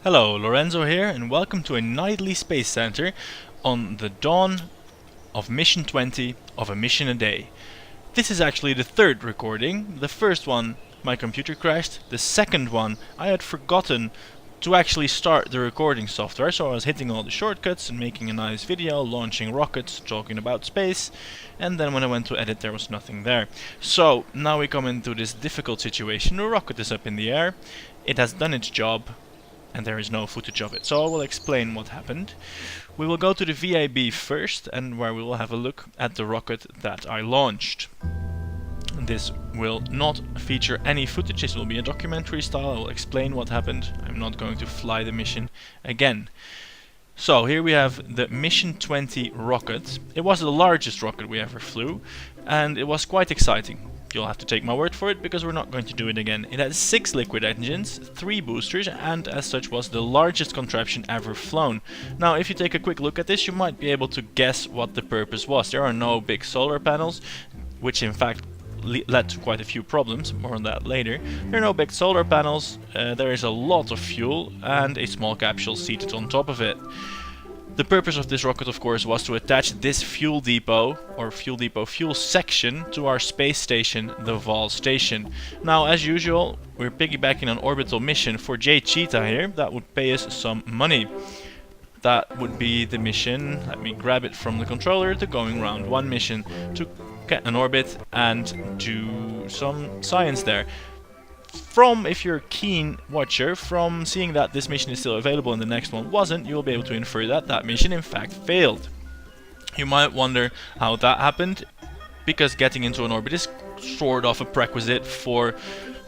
Hello, Lorenzo here, and welcome to a nightly space center on the dawn of Mission 20 of A Mission a Day. This is actually the third recording. The first one, my computer crashed. The second one, I had forgotten to actually start the recording software, so I was hitting all the shortcuts and making a nice video, launching rockets, talking about space, and then when I went to edit there was nothing there. So now we come into this difficult situation. The rocket is up in the air, it has done its job, and there is no footage of it. So I will explain what happened. We will go to the VIB first, and where we will have a look at the rocket that I launched. This will not feature any footage, this will be a documentary style. I will explain what happened. I'm not going to fly the mission again. So here we have the Mission 20 rocket. It was the largest rocket we ever flew, and it was quite exciting. You'll have to take my word for it, because we're not going to do it again. It has 6 liquid engines, 3 boosters, and as such was the largest contraption ever flown. Now, if you take a quick look at this, you might be able to guess what the purpose was. There are no big solar panels, which in fact led to quite a few problems, more on that later. There are no big solar panels, there is a lot of fuel, and a small capsule seated on top of it. The purpose of this rocket, of course, was to attach this fuel depot, or fuel section, to our space station, the Val station. Now, as usual, we're piggybacking an orbital mission for J Cheetah here. That would pay us some money. That would be the mission, let me grab it from the controller, the Going Round 1 mission, to get an orbit and do some science there. If you're a keen watcher, from seeing that this mission is still available and the next one wasn't, you'll be able to infer that that mission in fact failed. You might wonder how that happened, because getting into an orbit is sort of a prerequisite for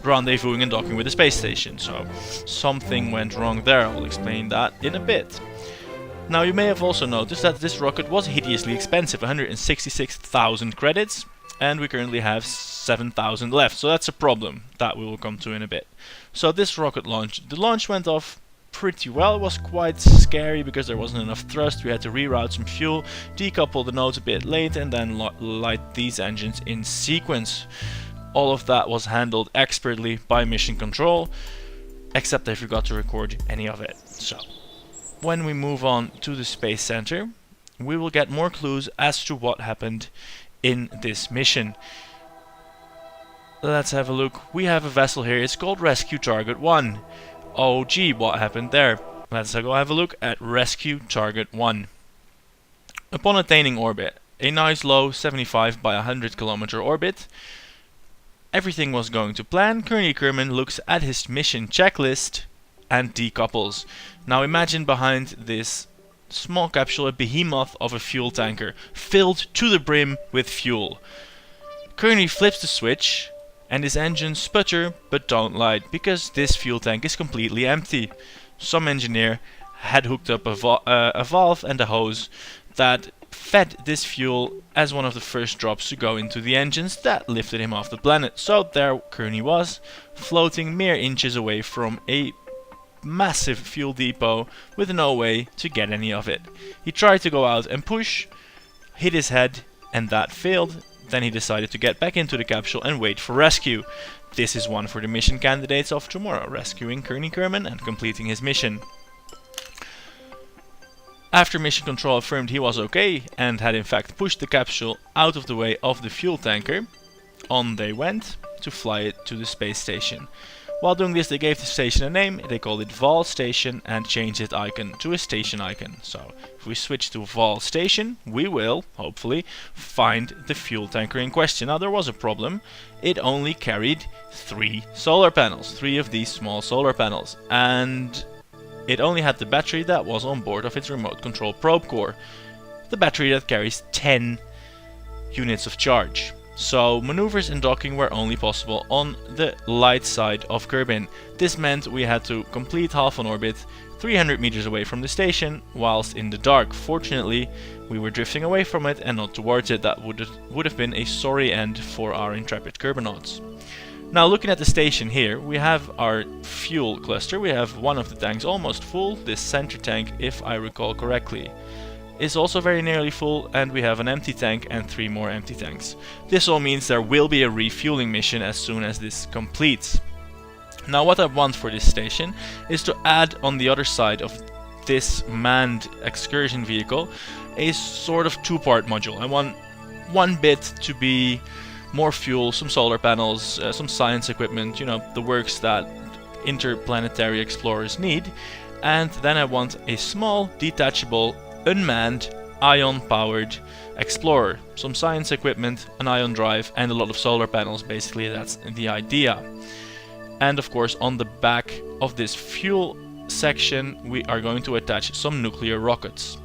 rendezvousing and docking with the space station, so something went wrong there. I'll explain that in a bit. Now, you may have also noticed that this rocket was hideously expensive, 166,000 credits, and we currently have 7,000 left, so that's a problem that we will come to in a bit. So this rocket launch, the launch went off pretty well. It was quite scary because there wasn't enough thrust. We had to reroute some fuel, decouple the nodes a bit late, and then light these engines in sequence. All of that was handled expertly by mission control, except I forgot to record any of it. So when we move on to the space center, we will get more clues as to what happened in this mission. Let's have a look. We have a vessel here. It's called Rescue Target 1. Oh gee, what happened there? Let's go have a look at Rescue Target 1. Upon attaining orbit, a nice low 75 by 100 kilometer orbit, everything was going to plan. Colonel Kerman looks at his mission checklist and decouples. Now imagine behind this small capsule a behemoth of a fuel tanker, filled to the brim with fuel. Kearney flips the switch, and his engines sputter but don't light, because this fuel tank is completely empty. Some engineer had hooked up a valve and a hose that fed this fuel as one of the first drops to go into the engines that lifted him off the planet. So there Kearney was, floating mere inches away from a massive fuel depot with no way to get any of it. He tried to go out and push, hit his head, and that failed. Then he decided to get back into the capsule and wait for rescue. This is one for the mission candidates of tomorrow, rescuing Kearney Kerman and completing his mission. After mission control affirmed he was okay and had in fact pushed the capsule out of the way of the fuel tanker, on they went to fly it to the space station. While doing this, they gave the station a name. They called it Val Station and changed its icon to a station icon. So if we switch to Val Station, we will, hopefully, find the fuel tanker in question. Now, there was a problem. It only carried 3 solar panels, 3 of these small solar panels, and it only had the battery that was on board of its remote control probe core, the battery that carries 10 units of charge. So maneuvers and docking were only possible on the light side of Kerbin. This meant we had to complete half an orbit 300 meters away from the station whilst in the dark. Fortunately, we were drifting away from it and not towards it. That would have been a sorry end for our intrepid Kerbinauts. Now, looking at the station here, we have our fuel cluster. We have one of the tanks almost full. This center tank, if I recall correctly, is also very nearly full, and we have an empty tank and 3 more empty tanks. This all means there will be a refueling mission as soon as this completes. Now what I want for this station is to add on the other side of this manned excursion vehicle a sort of two-part module. I want one bit to be more fuel, some solar panels, some science equipment, you know, the works that interplanetary explorers need, and then I want a small, detachable, unmanned, ion-powered explorer. Some science equipment, an ion drive, and a lot of solar panels. Basically, that's the idea. And of course, on the back of this fuel section, we are going to attach some nuclear rockets.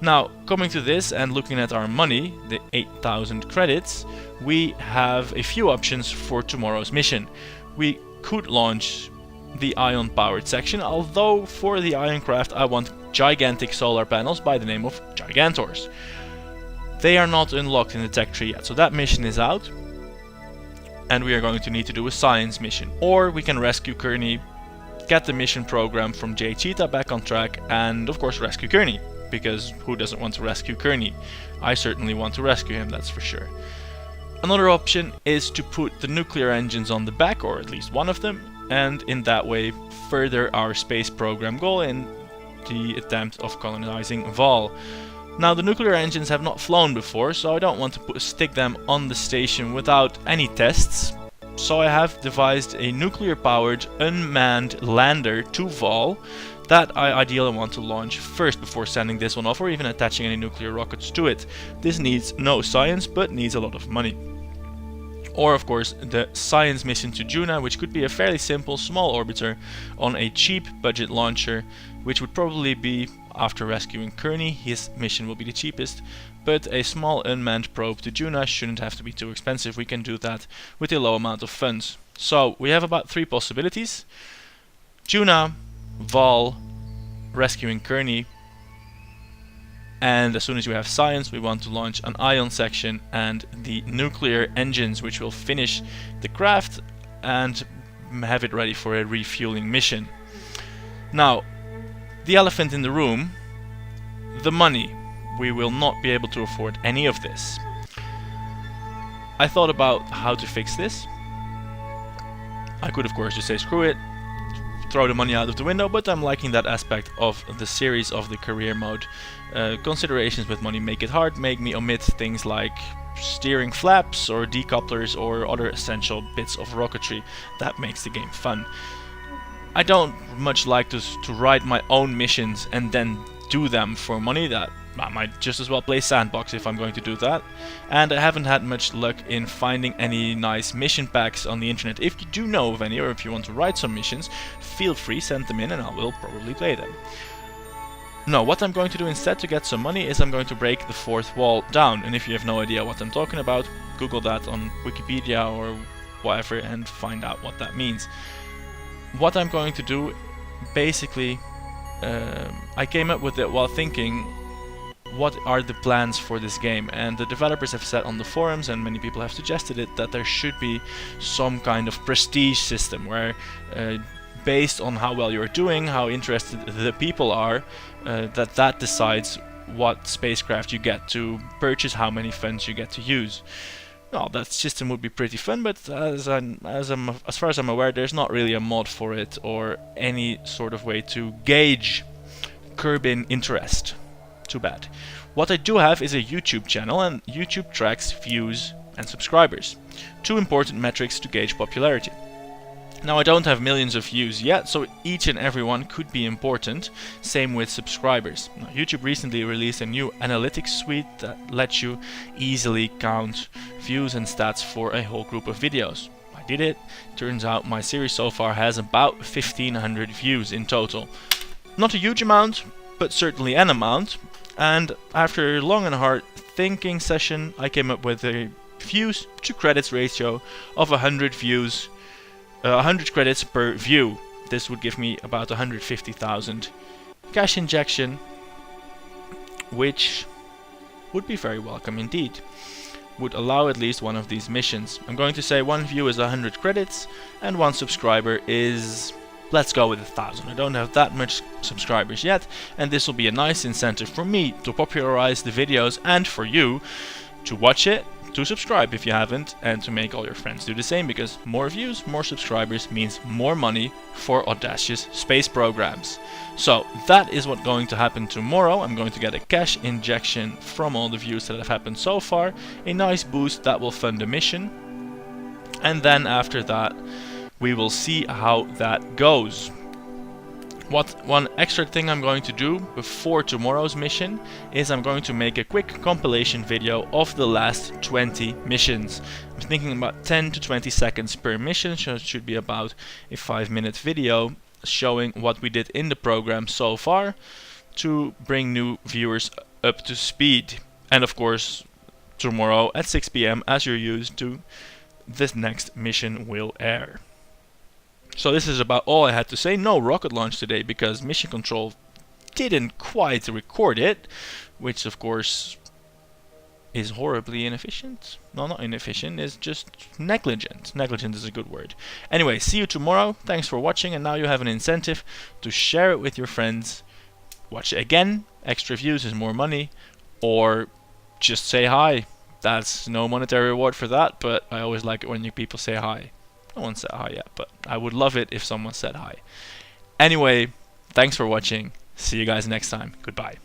Now, coming to this and looking at our money, the 8,000 credits, we have a few options for tomorrow's mission. We could launch the ion-powered section, although for the Ioncraft I want gigantic solar panels by the name of Gigantors. They are not unlocked in the tech tree yet, so that mission is out. And we are going to need to do a science mission. Or we can rescue Kearney, get the mission program from Jay Cheetah back on track, and of course rescue Kearney. Because who doesn't want to rescue Kearney? I certainly want to rescue him, that's for sure. Another option is to put the nuclear engines on the back, or at least one of them, and in that way further our space program goal in the attempt of colonizing Vol. Now the nuclear engines have not flown before, so I don't want to stick them on the station without any tests. So I have devised a nuclear-powered unmanned lander to Vol that I ideally want to launch first before sending this one off or even attaching any nuclear rockets to it. This needs no science, but needs a lot of money. Or of course the science mission to Juna, which could be a fairly simple small orbiter on a cheap budget launcher, which would probably be, after rescuing Kearney, his mission will be the cheapest, but a small unmanned probe to Juna shouldn't have to be too expensive. We can do that with a low amount of funds. So we have about 3 possibilities: Juna, Vol, rescuing Kearney, and as soon as we have science we want to launch an ion section and the nuclear engines, which will finish the craft and have it ready for a refueling mission. Now, the elephant in the room, the money. We will not be able to afford any of this. I thought about how to fix this. I could of course just say screw it, throw the money out of the window, but I'm liking that aspect of the series of the career mode. Considerations with money make it hard, make me omit things like steering flaps or decouplers or other essential bits of rocketry. That makes the game fun. I don't much like to write my own missions and then do them for money. That I might just as well play Sandbox if I'm going to do that. And I haven't had much luck in finding any nice mission packs on the internet. If you do know of any, or if you want to write some missions, feel free, send them in and I will probably play them. No, what I'm going to do instead to get some money is I'm going to break the 4th wall down. And if you have no idea what I'm talking about, Google that on Wikipedia or whatever and find out what that means. What I'm going to do, basically, I came up with it while thinking, what are the plans for this game? And the developers have said on the forums, and many people have suggested it, that there should be some kind of prestige system where based on how well you're doing, how interested the people are, that decides what spacecraft you get to purchase, how many funds you get to use. Well, that system would be pretty fun, but as far as I'm aware, there's not really a mod for it or any sort of way to gauge Kerbal interest. Too bad. What I do have is a YouTube channel, and YouTube tracks views and subscribers. 2 important metrics to gauge popularity. Now I don't have millions of views yet, so each and every one could be important. Same with subscribers. Now, YouTube recently released a new analytics suite that lets you easily count views and stats for a whole group of videos. I did it. Turns out my series so far has about 1,500 views in total. Not a huge amount, but certainly an amount. And after a long and hard thinking session, I came up with a views to credits ratio of 100 views. 100 credits per view. This would give me about 150,000 cash injection, which would be very welcome indeed. Would allow at least one of these missions. I'm going to say 1 view is 100 credits and 1 subscriber is, let's go with 1,000. I don't have that much subscribers yet, and this will be a nice incentive for me to popularize the videos and for you to watch it, to subscribe if you haven't, and to make all your friends do the same, because more views, more subscribers means more money for audacious space programs. So that is what's going to happen tomorrow. I'm going to get a cash injection from all the views that have happened so far, a nice boost that will fund the mission, and then after that we will see how that goes. One extra thing I'm going to do before tomorrow's mission is I'm going to make a quick compilation video of the last 20 missions. I'm thinking about 10 to 20 seconds per mission, so it should be about a 5-minute video showing what we did in the program so far to bring new viewers up to speed. And of course, tomorrow at 6 PM, as you're used to, this next mission will air. So this is about all I had to say. No rocket launch today because Mission Control didn't quite record it, which of course is horribly inefficient. No, not inefficient, it's just negligent. Negligent is a good word. Anyway, see you tomorrow. Thanks for watching, and now you have an incentive to share it with your friends. Watch it again. Extra views is more money. Or just say hi. That's no monetary reward for that, but I always like it when you people say hi. No one said hi yet, but I would love it if someone said hi. Anyway, thanks for watching. See you guys next time. Goodbye.